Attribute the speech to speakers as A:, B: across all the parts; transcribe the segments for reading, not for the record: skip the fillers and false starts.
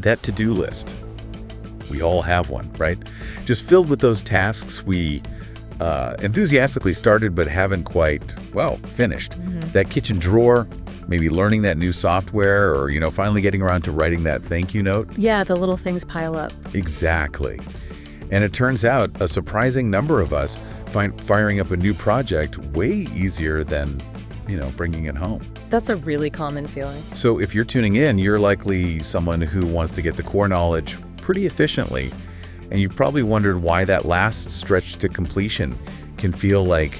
A: that to-do list. We all have one, right? Just filled with those tasks we enthusiastically started but haven't quite, well, finished. That kitchen drawer, maybe learning that new software or, finally getting around to writing that thank you note.
B: Yeah, the little things pile up.
A: Exactly. And it turns out a surprising number of us find firing up a new project way easier than, bringing it home.
B: That's a really common feeling.
A: So if you're tuning in, you're likely someone who wants to get the core knowledge pretty efficiently. And you've probably wondered why that last stretch to completion can feel like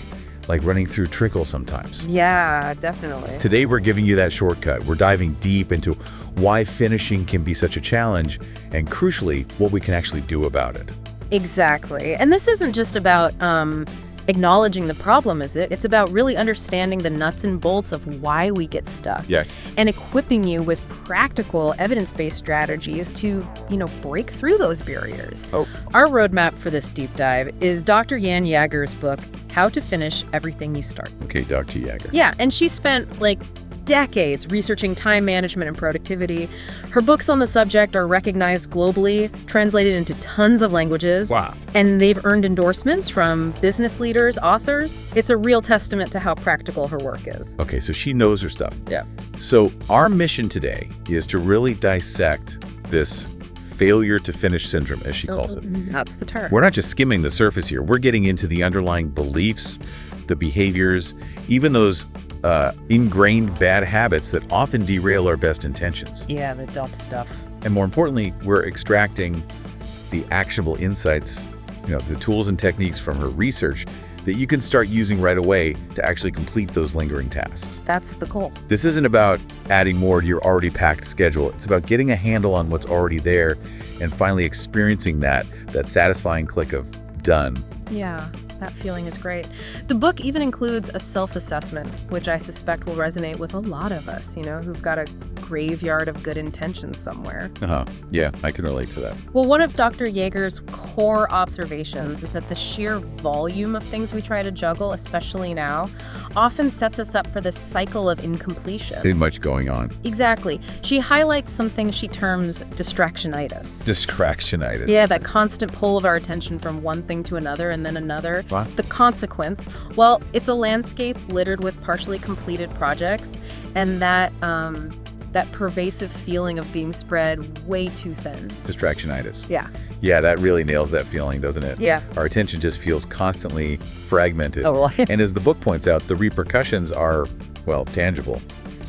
A: running through trickle sometimes.
B: Yeah, definitely.
A: Today, we're giving you that shortcut. We're diving deep into why finishing can be such a challenge and, crucially, what we can actually do about it.
B: Exactly. And this isn't just about acknowledging the problem, is it? It's about really understanding the nuts and bolts of why we get stuck.
A: Yeah.
B: And equipping you with practical, evidence-based strategies to, break through those barriers.
A: Oh.
B: Our roadmap for this deep dive is Dr. Jan Yager's book, How to Finish Everything You Start.
A: Okay, Dr. Yager.
B: Yeah, and she spent, decades researching time management and productivity. Her books on the subject are recognized globally, translated into tons of languages.
A: Wow.
B: And they've earned endorsements from business leaders, authors. It's a real testament to how practical her work is.
A: Okay, so she knows her stuff.
B: Yeah.
A: So our mission today is to really dissect this failure to finish syndrome, as she calls it.
B: That's the term.
A: We're not just skimming the surface here. We're getting into the underlying beliefs, the behaviors, even those ingrained bad habits that often derail our best intentions.
B: Yeah, the dumb stuff.
A: And more importantly, we're extracting the actionable insights, the tools and techniques from her research that you can start using right away to actually complete those lingering tasks.
B: That's the goal.
A: This isn't about adding more to your already packed schedule. It's about getting a handle on what's already there and finally experiencing that satisfying click of done.
B: Yeah, that feeling is great. The book even includes a self-assessment, which I suspect will resonate with a lot of us, who've got a graveyard of good intentions somewhere.
A: Yeah, I can relate to that.
B: Well, one of Dr. Yager's core observations is that the sheer volume of things we try to juggle, especially now, often sets us up for this cycle of incompletion.
A: Too much going on.
B: Exactly. She highlights something she terms distractionitis.
A: Distractionitis.
B: Yeah, that constant pull of our attention from one thing to another and then another.
A: What?
B: The consequence, well, it's a landscape littered with partially completed projects, and that pervasive feeling of being spread way too thin.
A: Distractionitis.
B: Yeah.
A: Yeah, that really nails that feeling, doesn't it?
B: Yeah.
A: Our attention just feels constantly fragmented.
B: Oh, well.
A: And as the book points out, the repercussions are, tangible.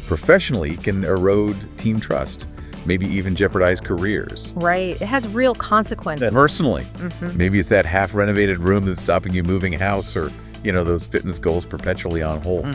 A: Professionally, it can erode team trust, maybe even jeopardize careers.
B: Right. It has real consequences.
A: Personally, maybe it's that half-renovated room that's stopping you moving house, or those fitness goals perpetually on hold.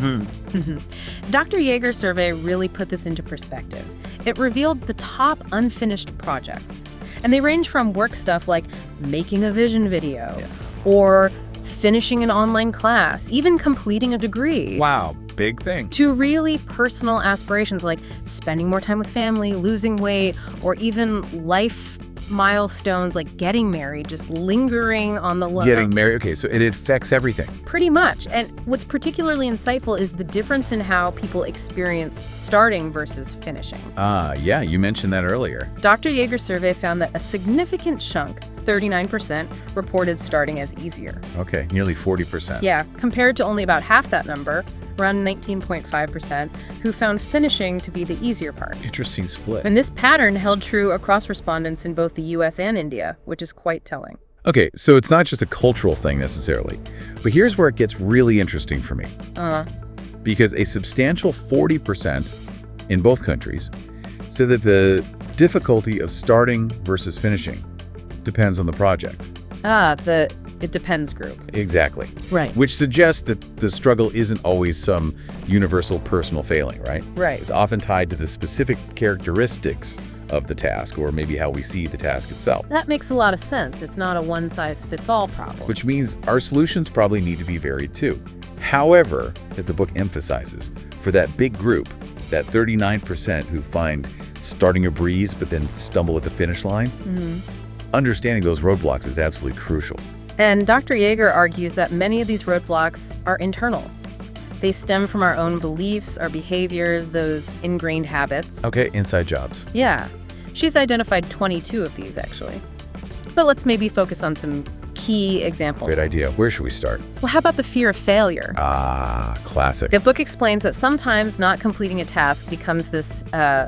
B: Dr. Yager's survey really put this into perspective. It revealed the top unfinished projects. And they range from work stuff like making a vision video or finishing an online class, even completing a degree.
A: Wow, big thing.
B: To really personal aspirations like spending more time with family, losing weight, or even life milestones like getting married, just lingering on the low.
A: Getting married, okay, so it affects everything.
B: Pretty much. And what's particularly insightful is the difference in how people experience starting versus finishing.
A: Yeah, you mentioned that earlier.
B: Dr. Yager's survey found that a significant chunk, 39%, reported starting as easier.
A: Okay, nearly 40%.
B: Yeah, compared to only about half that number, around 19.5%, who found finishing to be the easier part.
A: Interesting split.
B: And this pattern held true across respondents in both the US and India, which is quite telling.
A: Okay, so it's not just a cultural thing necessarily, but here's where it gets really interesting for me. Because a substantial 40% in both countries said that the difficulty of starting versus finishing depends on the project.
B: The it depends group.
A: Exactly.
B: Right.
A: Which suggests that the struggle isn't always some universal personal failing, right?
B: Right.
A: It's often tied to the specific characteristics of the task, or maybe how we see the task itself.
B: That makes a lot of sense. It's not a one-size-fits-all problem.
A: Which means our solutions probably need to be varied too. However, as the book emphasizes, for that big group, that 39% who find starting a breeze but then stumble at the finish line, understanding those roadblocks is absolutely crucial.
B: And Dr. Yager argues that many of these roadblocks are internal. They stem from our own beliefs, our behaviors, those ingrained habits.
A: Okay, inside jobs.
B: Yeah. She's identified 22 of these, actually. But let's maybe focus on some key examples.
A: Great idea. Where should we start?
B: Well, how about the fear of failure?
A: Ah, classics.
B: The book explains that sometimes not completing a task becomes this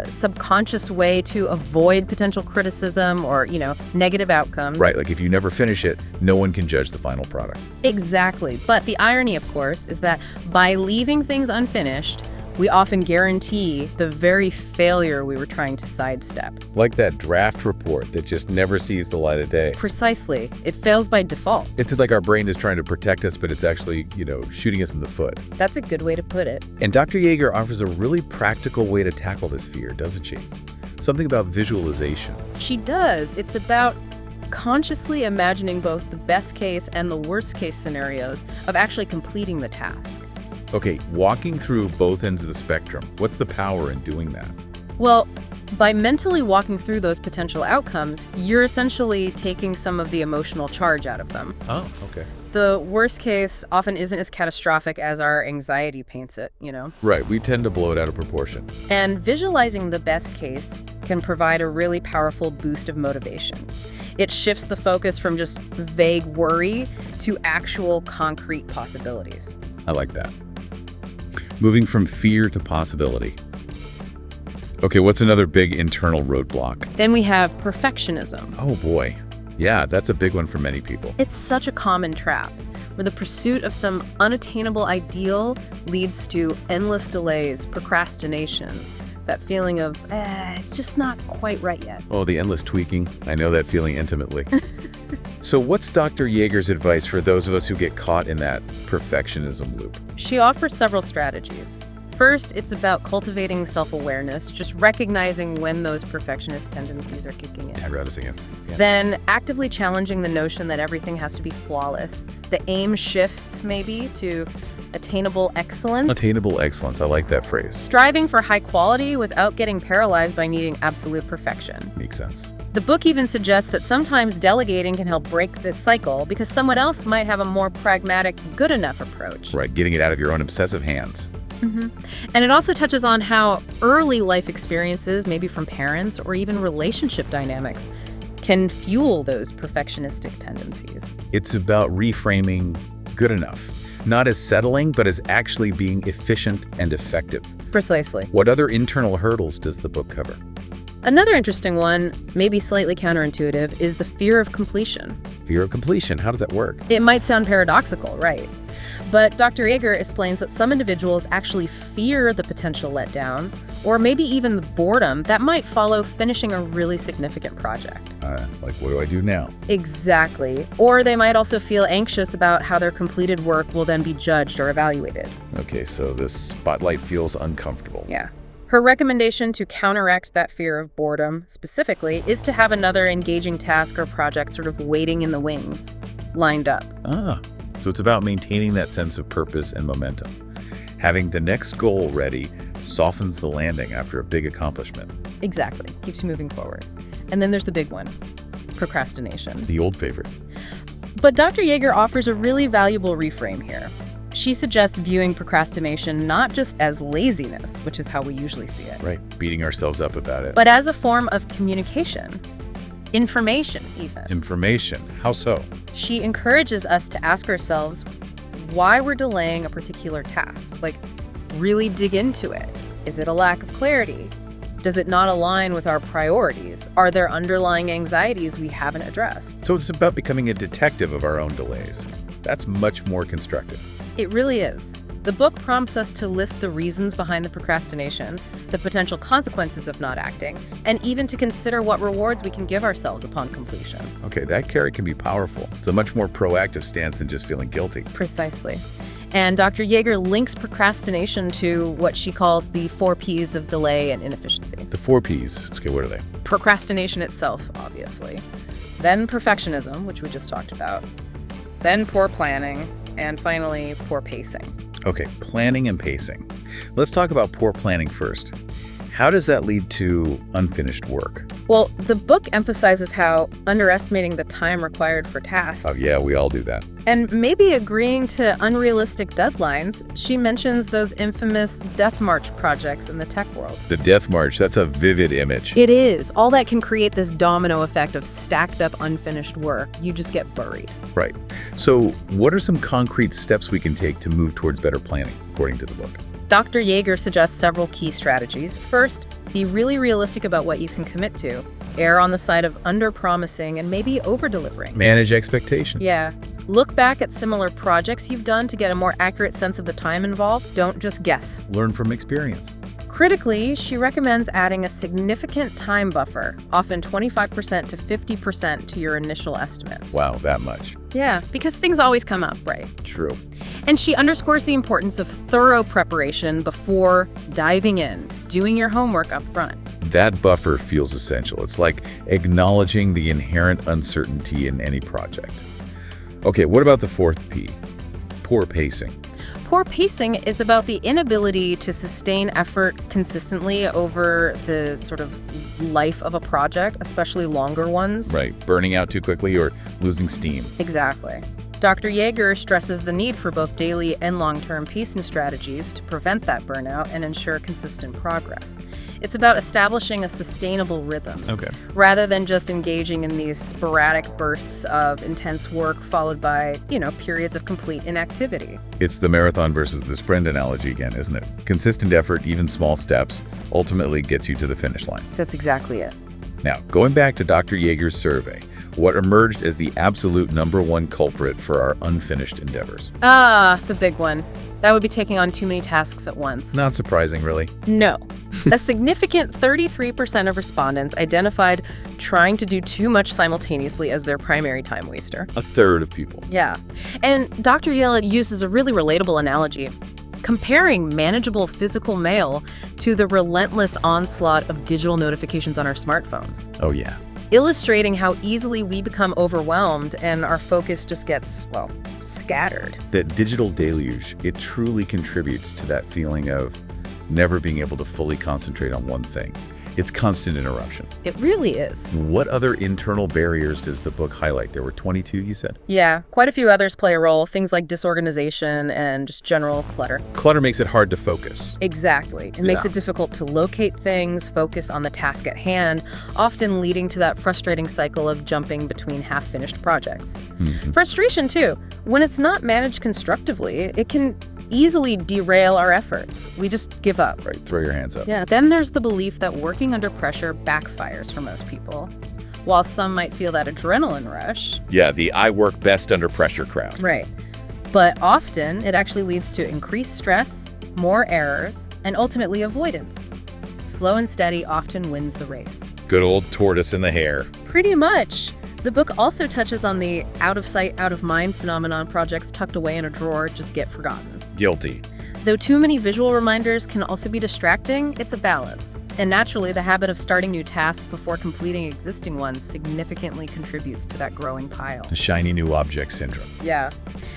B: subconscious way to avoid potential criticism or, negative outcomes.
A: Right, like if you never finish it, no one can judge the final product.
B: Exactly. But the irony, of course, is that by leaving things unfinished, we often guarantee the very failure we were trying to sidestep.
A: Like that draft report that just never sees the light of day.
B: Precisely. It fails by default.
A: It's like our brain is trying to protect us, but it's actually, shooting us in the foot.
B: That's a good way to put it.
A: And Dr. Yager offers a really practical way to tackle this fear, doesn't she? Something about visualization.
B: She does. It's about consciously imagining both the best case and the worst case scenarios of actually completing the task.
A: Okay, walking through both ends of the spectrum, what's the power in doing that?
B: Well, by mentally walking through those potential outcomes, you're essentially taking some of the emotional charge out of them.
A: Oh, okay.
B: The worst case often isn't as catastrophic as our anxiety paints it,
A: Right, we tend to blow it out of proportion.
B: And visualizing the best case can provide a really powerful boost of motivation. It shifts the focus from just vague worry to actual concrete possibilities.
A: I like that. Moving from fear to possibility. Okay, what's another big internal roadblock?
B: Then we have perfectionism.
A: Oh boy. Yeah, that's a big one for many people.
B: It's such a common trap, where the pursuit of some unattainable ideal leads to endless delays, procrastination, that feeling of, it's just not quite right yet.
A: Oh, the endless tweaking. I know that feeling intimately. So what's Dr. Yager's advice for those of us who get caught in that perfectionism loop?
B: She offers several strategies. First, it's about cultivating self-awareness, just recognizing when those perfectionist tendencies are kicking in.
A: Noticing it. Yeah.
B: Then actively challenging the notion that everything has to be flawless. The aim shifts, maybe, to attainable excellence.
A: Attainable excellence. I like that phrase.
B: Striving for high quality without getting paralyzed by needing absolute perfection.
A: Makes sense.
B: The book even suggests that sometimes delegating can help break this cycle because someone else might have a more pragmatic, good enough approach.
A: Right, getting it out of your own obsessive hands.
B: And it also touches on how early life experiences, maybe from parents or even relationship dynamics, can fuel those perfectionistic tendencies.
A: It's about reframing good enough, not as settling, but as actually being efficient and effective.
B: Precisely.
A: What other internal hurdles does the book cover?
B: Another interesting one, maybe slightly counterintuitive, is the fear of completion.
A: Fear of completion. How does that work?
B: It might sound paradoxical, right? But Dr. Yager explains that some individuals actually fear the potential letdown, or maybe even the boredom that might follow finishing a really significant project.
A: Like, what do I do now?
B: Exactly. Or they might also feel anxious about how their completed work will then be judged or evaluated.
A: Okay, so this spotlight feels uncomfortable.
B: Yeah. Her recommendation to counteract that fear of boredom, specifically, is to have another engaging task or project sort of waiting in the wings, lined up.
A: So it's about maintaining that sense of purpose and momentum. Having the next goal ready softens the landing after a big accomplishment.
B: Exactly. Keeps you moving forward. And then there's the big one, procrastination.
A: The old favorite.
B: But Dr. Yager offers a really valuable reframe here. She suggests viewing procrastination not just as laziness, which is how we usually see it.
A: Right, beating ourselves up about it.
B: But as a form of communication. Information, even.
A: Information. How so?
B: She encourages us to ask ourselves why we're delaying a particular task. Like, really dig into it. Is it a lack of clarity? Does it not align with our priorities? Are there underlying anxieties we haven't addressed?
A: So it's about becoming a detective of our own delays. That's much more constructive.
B: It really is. The book prompts us to list the reasons behind the procrastination, the potential consequences of not acting, and even to consider what rewards we can give ourselves upon completion.
A: Okay, that carrot can be powerful. It's a much more proactive stance than just feeling guilty.
B: Precisely. And Dr. Yager links procrastination to what she calls the 4 Ps of delay and inefficiency.
A: The 4 Ps. Okay, what are they?
B: Procrastination itself, obviously. Then perfectionism, which we just talked about. Then poor planning. And finally, poor pacing.
A: Okay, planning and pacing. Let's talk about poor planning first. How does that lead to unfinished work?
B: Well, the book emphasizes how underestimating the time required for tasks
A: Oh, yeah, we all do that.
B: and maybe agreeing to unrealistic deadlines, she mentions those infamous death march projects in the tech world.
A: The death march, that's a vivid image.
B: It is. All that can create this domino effect of stacked up unfinished work. You just get buried.
A: Right. So what are some concrete steps we can take to move towards better planning, according to the book?
B: Dr. Yager suggests several key strategies. First, be really realistic about what you can commit to. Err on the side of under-promising and maybe over-delivering.
A: Manage expectations.
B: Yeah. Look back at similar projects you've done to get a more accurate sense of the time involved. Don't just guess.
A: Learn from experience.
B: Critically, she recommends adding a significant time buffer, often 25% to 50% to your initial estimates.
A: Wow, that much.
B: Yeah, because things always come up, right?
A: True.
B: And she underscores the importance of thorough preparation before diving in, doing your homework up front.
A: That buffer feels essential. It's like acknowledging the inherent uncertainty in any project. Okay, what about the fourth P? Poor pacing.
B: Poor pacing is about the inability to sustain effort consistently over the sort of life of a project, especially longer ones.
A: Right, burning out too quickly or losing steam.
B: Exactly. Dr. Yager stresses the need for both daily and long-term pacing strategies to prevent that burnout and ensure consistent progress. It's about establishing a sustainable rhythm, rather than just engaging in these sporadic bursts of intense work followed by, periods of complete inactivity.
A: It's the marathon versus the sprint analogy again, isn't it? Consistent effort, even small steps, ultimately gets you to the finish line.
B: That's exactly it.
A: Now, going back to Dr. Yager's survey, what emerged as the absolute #1 culprit for our unfinished endeavors?
B: The big one. That would be taking on too many tasks at once.
A: Not surprising, really.
B: No. A significant 33% of respondents identified trying to do too much simultaneously as their primary time waster.
A: A third of people.
B: Yeah. And Dr. Yager uses a really relatable analogy, comparing manageable physical mail to the relentless onslaught of digital notifications on our smartphones,
A: Oh, yeah.
B: illustrating how easily we become overwhelmed and our focus just gets, scattered.
A: That digital deluge, it truly contributes to that feeling of never being able to fully concentrate on one thing. It's constant interruption.
B: It really is.
A: What other internal barriers does the book highlight? There were 22, you said?
B: Yeah, quite a few others play a role, things like disorganization and just general clutter.
A: Clutter makes it hard to focus.
B: Exactly. It makes it difficult to locate things, focus on the task at hand, often leading to that frustrating cycle of jumping between half-finished projects. Frustration, too. When it's not managed constructively, it can easily derail our efforts. We just give up.
A: Right, throw your hands up.
B: Yeah, then there's the belief that working under pressure backfires for most people. While some might feel that adrenaline rush.
A: Yeah, the I work best under pressure crowd.
B: Right. But often it actually leads to increased stress, more errors, and ultimately avoidance. Slow and steady often wins the race.
A: Good old tortoise in the hare.
B: Pretty much. The book also touches on the out-of-sight, out-of-mind phenomenon. Projects tucked away in a drawer just get forgotten.
A: Guilty.
B: Though too many visual reminders can also be distracting, it's a balance. And naturally, the habit of starting new tasks before completing existing ones significantly contributes to that growing pile.
A: The shiny new object syndrome.
B: Yeah.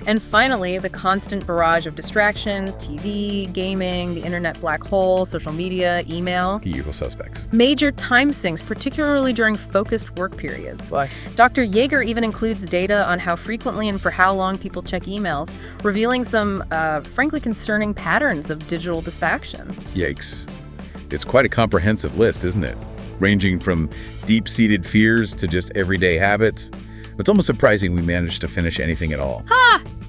B: And finally, the constant barrage of distractions, TV, gaming, the internet black hole, social media, email.
A: The usual suspects.
B: Major time sinks, particularly during focused work periods.
A: Why?
B: Dr. Yager even includes data on how frequently and for how long people check emails, revealing some, frankly, concerning patterns of digital distraction.
A: Yikes. It's quite a comprehensive list, isn't it? Ranging from deep-seated fears to just everyday habits. It's almost surprising we managed to finish anything at all.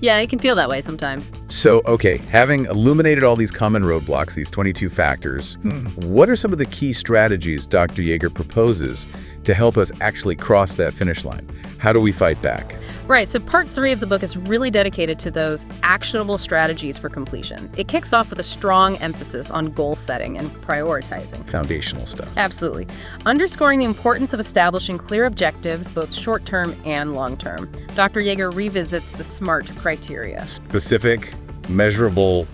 B: Yeah, it can feel that way sometimes.
A: So, okay, having illuminated all these common roadblocks, these 22 factors, what are some of the key strategies Dr. Yager proposes to help us actually cross that finish line? How do we fight back?
B: Right, so part 3 of the book is really dedicated to those actionable strategies for completion. It kicks off with a strong emphasis on goal setting and prioritizing.
A: Foundational stuff.
B: Absolutely. Underscoring the importance of establishing clear objectives, both short-term and long-term. Dr. Yager revisits the SMART criteria.
A: Specific, measurable.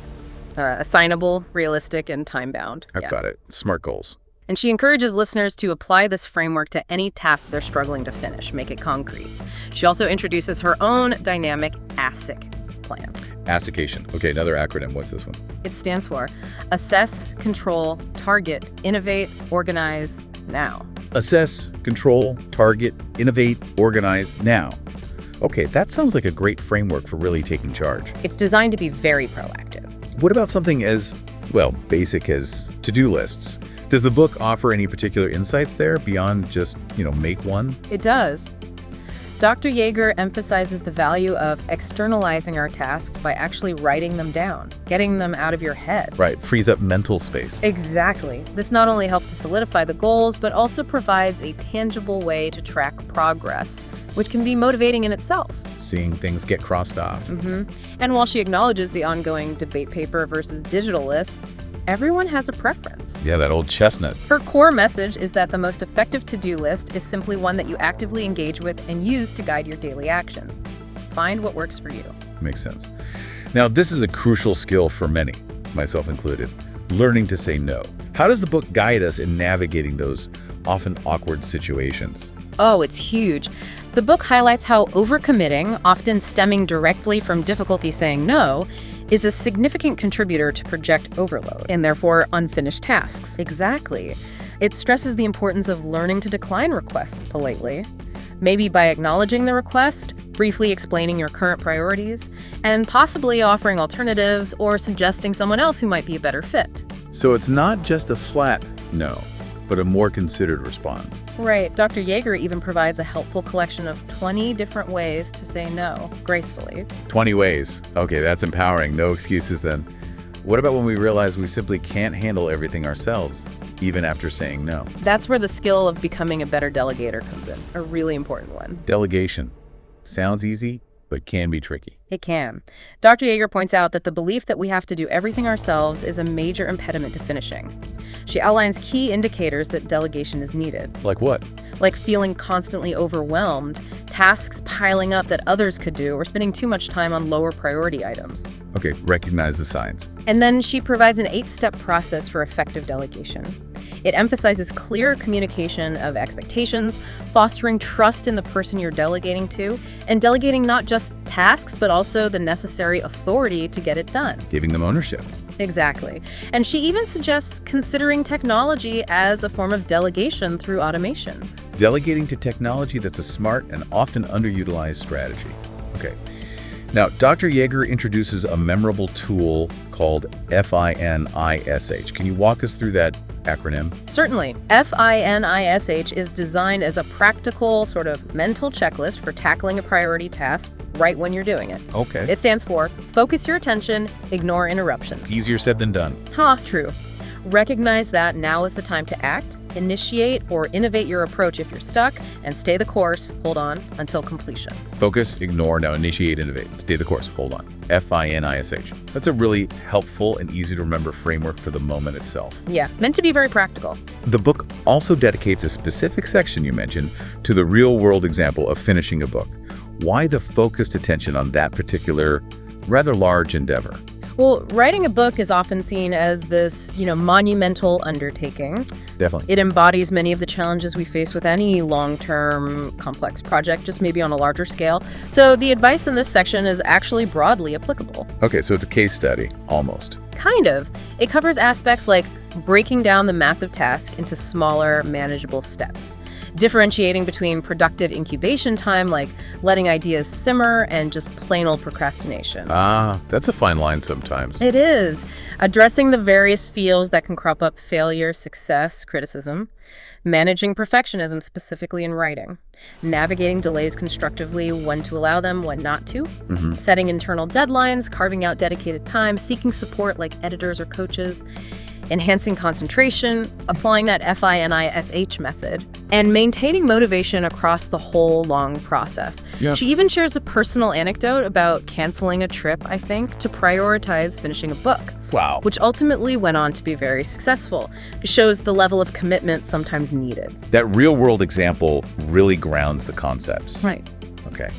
B: Assignable, realistic, and time-bound.
A: I've got it. SMART goals.
B: And she encourages listeners to apply this framework to any task they're struggling to finish, make it concrete. She also introduces her own dynamic ASIC plan.
A: ASICation. Okay, another acronym. What's this one?
B: It stands for Assess, Control, Target, Innovate, Organize, now.
A: Assess, control, target, innovate, organize now. Okay, that sounds like a great framework for really taking charge.
B: It's designed to be very proactive.
A: What about something as, well, basic as to-do lists? Does the book offer any particular insights there beyond just, make one?
B: It does. Dr. Yager emphasizes the value of externalizing our tasks by actually writing them down, getting them out of your head.
A: Right, frees up mental space.
B: Exactly. This not only helps to solidify the goals, but also provides a tangible way to track progress, which can be motivating in itself.
A: Seeing things get crossed off.
B: And while she acknowledges the ongoing debate paper versus digital lists, everyone has a preference.
A: Yeah, that old chestnut.
B: Her core message is that the most effective to-do list is simply one that you actively engage with and use to guide your daily actions. Find what works for you.
A: Makes sense. Now, this is a crucial skill for many, myself included, learning to say no. How does the book guide us in navigating those often awkward situations?
B: Oh, it's huge. The book highlights how overcommitting, often stemming directly from difficulty saying no, is a significant contributor to project overload and therefore unfinished tasks. Exactly. It stresses the importance of learning to decline requests politely, maybe by acknowledging the request, briefly explaining your current priorities, and possibly offering alternatives or suggesting someone else who might be a better fit.
A: So it's not just a flat no, but a more considered response.
B: Right. Dr. Yager even provides a helpful collection of 20 different ways to say no gracefully.
A: 20 ways. Okay, that's empowering. No excuses then. What about when we realize we simply can't handle everything ourselves, even after saying no?
B: That's where the skill of becoming a better delegator comes in, a really important one.
A: Delegation. Sounds easy, but can be tricky.
B: It can. Dr. Yager points out that the belief that we have to do everything ourselves is a major impediment to finishing. She outlines key indicators that delegation is needed.
A: Like what?
B: Like feeling constantly overwhelmed, tasks piling up that others could do, or spending too much time on lower priority items.
A: Okay, recognize the signs.
B: And then she provides an 8-step process for effective delegation. It emphasizes clear communication of expectations, fostering trust in the person you're delegating to, and delegating not just tasks, but also the necessary authority to get it done.
A: Giving them ownership.
B: Exactly. And she even suggests considering technology as a form of delegation through automation.
A: Delegating to technology, that's a smart and often underutilized strategy. Okay. Now, Dr. Yager introduces a memorable tool called FINISH. Can you walk us through that acronym?
B: Certainly. FINISH is designed as a practical sort of mental checklist for tackling a priority task right when you're doing it.
A: Okay.
B: It stands for focus your attention, ignore interruptions.
A: Easier said than done.
B: True. Recognize that now is the time to act, initiate or innovate your approach if you're stuck, and stay the course, hold on, until completion.
A: Focus, ignore, now initiate, innovate. Stay the course, hold on. FINISH. That's a really helpful and easy to remember framework for the moment itself.
B: Yeah, meant to be very practical.
A: The book also dedicates a specific section you mentioned to the real-world example of finishing a book. Why the focused attention on that particular, rather large endeavor?
B: Well, writing a book is often seen as this, monumental undertaking.
A: Definitely.
B: It embodies many of the challenges we face with any long-term complex project, just maybe on a larger scale. So the advice in this section is actually broadly applicable.
A: Okay, so it's a case study, almost.
B: Kind of. It covers aspects like breaking down the massive task into smaller, manageable steps, differentiating between productive incubation time, like letting ideas simmer, and just plain old procrastination.
A: That's a fine line sometimes.
B: It is. Addressing the various feels that can crop up: failure, success, criticism. Managing perfectionism, specifically in writing. Navigating delays constructively, when to allow them, when not to. Setting internal deadlines, carving out dedicated time, seeking support like editors or coaches. Enhancing concentration, applying that FINISH method, and maintaining motivation across the whole long process.
A: Yeah.
B: She even shares a personal anecdote about canceling a trip, I think, to prioritize finishing a book.
A: Wow.
B: Which ultimately went on to be very successful. It shows the level of commitment sometimes needed.
A: That real-world example really grounds the concepts.
B: Right.
A: Okay.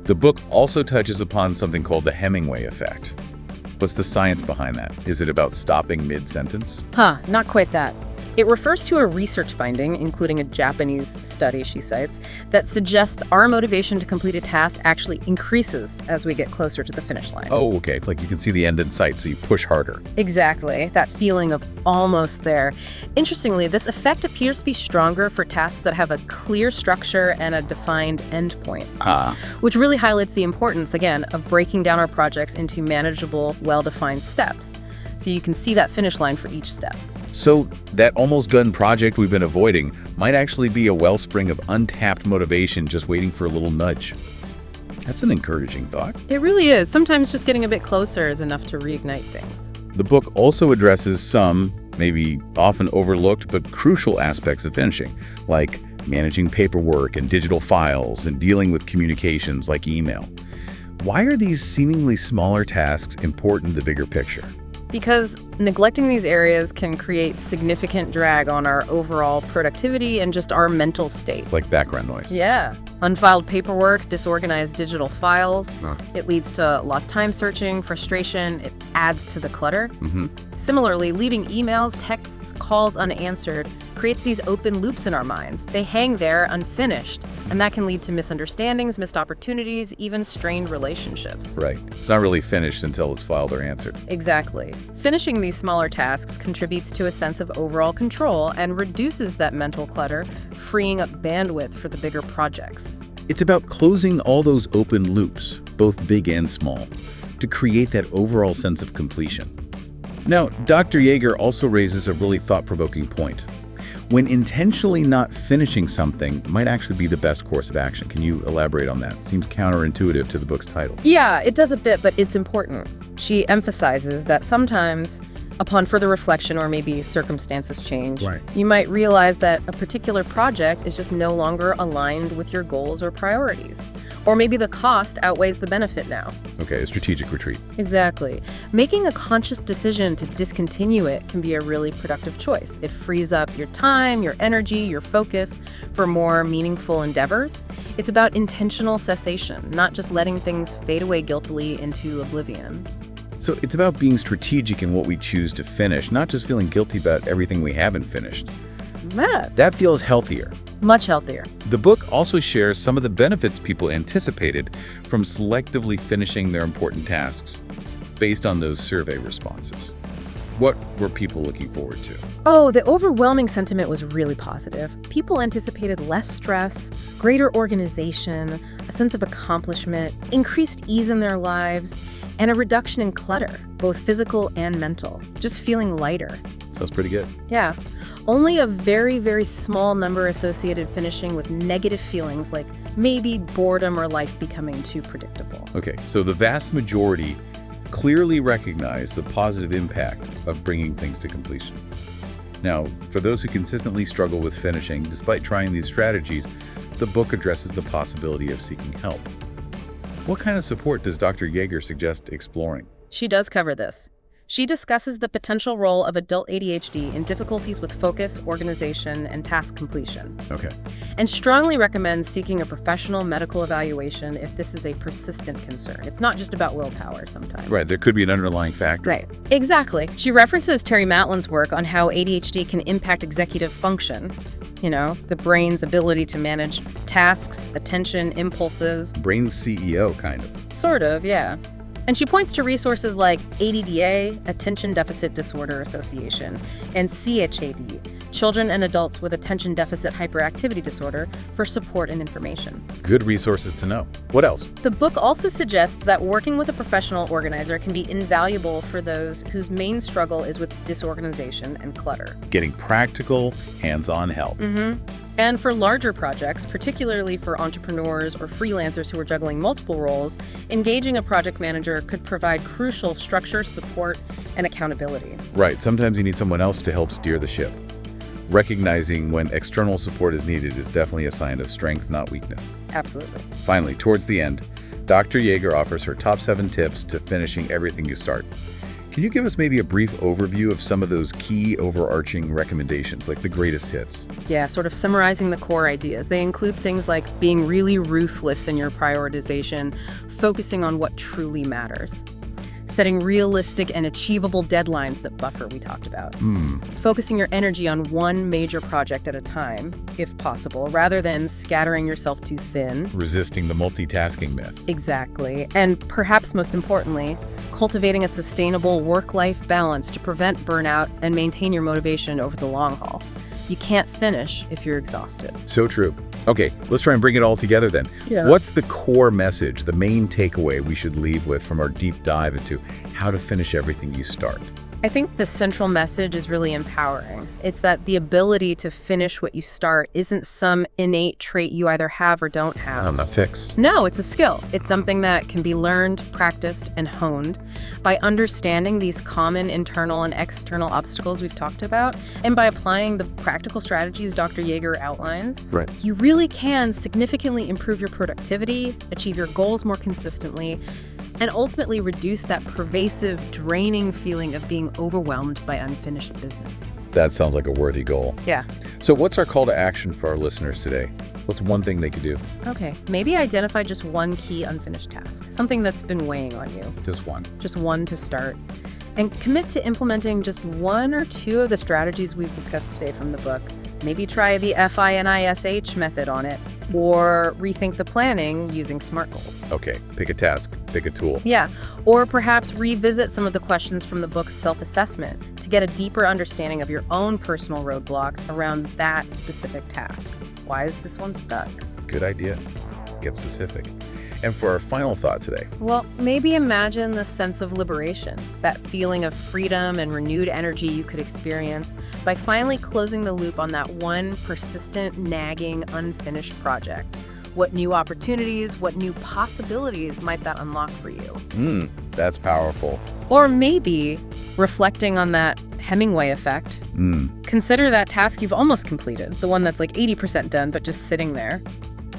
A: The book also touches upon something called the Hemingway effect. What's the science behind that? Is it about stopping mid-sentence?
B: Not quite that. It refers to a research finding, including a Japanese study she cites, that suggests our motivation to complete a task actually increases as we get closer to the finish line.
A: Oh, okay. Like you can see the end in sight, so you push harder.
B: Exactly. That feeling of almost there. Interestingly, this effect appears to be stronger for tasks that have a clear structure and a defined endpoint, which really highlights the importance, again, of breaking down our projects into manageable, well-defined steps. So you can see that finish line for each step.
A: So that almost done project we've been avoiding might actually be a wellspring of untapped motivation just waiting for a little nudge. That's an encouraging thought.
B: It really is. Sometimes just getting a bit closer is enough to reignite things.
A: The book also addresses some, maybe often overlooked, but crucial aspects of finishing, like managing paperwork and digital files and dealing with communications like email. Why are these seemingly smaller tasks important in the bigger picture?
B: Because neglecting these areas can create significant drag on our overall productivity and just our mental state.
A: Like background noise.
B: Yeah. Unfiled paperwork, disorganized digital files. It leads to lost time searching, frustration. It adds to the clutter. Similarly, leaving emails, texts, calls unanswered creates these open loops in our minds. They hang there unfinished, and that can lead to misunderstandings, missed opportunities, even strained relationships.
A: Right. It's not really finished until it's filed or answered.
B: Exactly. Finishing these smaller tasks contributes to a sense of overall control and reduces that mental clutter, freeing up bandwidth for the bigger projects.
A: It's about closing all those open loops, both big and small, to create that overall sense of completion. Now, Dr. Yager also raises a really thought-provoking point. When intentionally not finishing something might actually be the best course of action. Can you elaborate on that? It seems counterintuitive to the book's title.
B: Yeah, it does a bit, but it's important. She emphasizes that sometimes, upon further reflection or maybe circumstances change, you might realize that a particular project is just no longer aligned with your goals or priorities. Or maybe the cost outweighs the benefit now.
A: Okay, a strategic retreat.
B: Exactly. Making a conscious decision to discontinue it can be a really productive choice. It frees up your time, your energy, your focus for more meaningful endeavors. It's about intentional cessation, not just letting things fade away guiltily into oblivion.
A: So it's about being strategic in what we choose to finish, not just feeling guilty about everything we haven't finished. That feels healthier.
B: Much healthier.
A: The book also shares some of the benefits people anticipated from selectively finishing their important tasks based on those survey responses. What were people looking forward to?
B: Oh, the overwhelming sentiment was really positive. People anticipated less stress, greater organization, a sense of accomplishment, increased ease in their lives, and a reduction in clutter, both physical and mental. Just feeling lighter.
A: Sounds pretty good.
B: Yeah. Only a very, very small number associated finishing with negative feelings like maybe boredom or life becoming too predictable.
A: Okay, so the vast majority clearly recognize the positive impact of bringing things to completion. Now, for those who consistently struggle with finishing, despite trying these strategies, the book addresses the possibility of seeking help. What kind of support does Dr. Yager suggest exploring?
B: She does cover this. She discusses the potential role of adult ADHD in difficulties with focus, organization, and task completion.
A: Okay.
B: And strongly recommends seeking a professional medical evaluation if this is a persistent concern. It's not just about willpower sometimes.
A: Right, there could be an underlying factor.
B: Right, exactly. She references Terry Matlin's work on how ADHD can impact executive function. You know, the brain's ability to manage tasks, attention, impulses.
A: Brain's CEO, kind of.
B: Sort of, yeah. And she points to resources like ADDA, Attention Deficit Disorder Association, and CHAD, Children and Adults with Attention Deficit Hyperactivity Disorder, for support and information.
A: Good resources to know. What else?
B: The book also suggests that working with a professional organizer can be invaluable for those whose main struggle is with disorganization and clutter.
A: Getting practical, hands-on help.
B: And for larger projects, particularly for entrepreneurs or freelancers who are juggling multiple roles, engaging a project manager could provide crucial structure, support, and accountability.
A: Right, sometimes you need someone else to help steer the ship. Recognizing when external support is needed is definitely a sign of strength, not weakness.
B: Absolutely.
A: Finally, towards the end, Dr. Yager offers her top 7 tips to finishing everything you start. Can you give us maybe a brief overview of some of those key overarching recommendations, like the greatest hits?
B: Yeah, sort of summarizing the core ideas. They include things like being really ruthless in your prioritization, focusing on what truly matters. setting realistic and achievable deadlines, that buffer we talked about. Focusing your energy on one major project at a time, if possible, rather than scattering yourself too thin.
A: Resisting the multitasking myth.
B: Exactly. And perhaps most importantly, cultivating a sustainable work-life balance to prevent burnout and maintain your motivation over the long haul. You can't finish if you're exhausted.
A: So true. Okay, let's try and bring it all together then.
B: Yeah.
A: What's the core message, the main takeaway we should leave with from our deep dive into how to finish everything you start?
B: I think the central message is really empowering. It's that the ability to finish what you start isn't some innate trait you either have or don't have.
A: I'm not fixed.
B: No, it's a skill. It's something that can be learned, practiced, and honed by understanding these common internal and external obstacles we've talked about, and by applying the practical strategies Dr. Yager outlines.
A: Right.
B: You really can significantly improve your productivity, achieve your goals more consistently, and ultimately reduce that pervasive, draining feeling of being overwhelmed by unfinished business.
A: That sounds like a worthy goal.
B: Yeah.
A: So what's our call to action for our listeners today? What's one thing they could do?
B: Okay, maybe identify just one key unfinished task, something that's been weighing on you.
A: Just one.
B: Just one to start. And commit to implementing just one or two of the strategies we've discussed today from the book. Maybe try the FINISH method on it, or rethink the planning using SMART goals.
A: Okay, pick a task, pick a tool.
B: Yeah, or perhaps revisit some of the questions from the book's self-assessment to get a deeper understanding of your own personal roadblocks around that specific task. Why is this one stuck?
A: Good idea. Get specific. And for our final thought today,
B: Well, maybe imagine the sense of liberation, that feeling of freedom and renewed energy you could experience by finally closing the loop on that one persistent, nagging, unfinished project. What new opportunities, what new possibilities might that unlock for you?
A: that's powerful.
B: Or maybe reflecting on that Hemingway effect. Consider that task you've almost completed, the one that's like 80% done but just sitting there.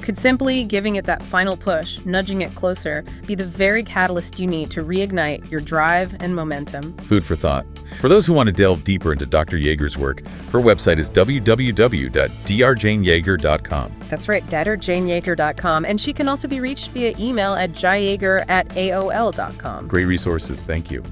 B: Could simply giving it that final push, nudging it closer, be the very catalyst you need to reignite your drive and momentum?
A: Food for thought. For those who want to delve deeper into Dr. Yager's work, her website is www.drjaneyager.com.
B: That's right, drjaneyager.com. And she can also be reached via email at jayager@aol.com.
A: Great resources. Thank you.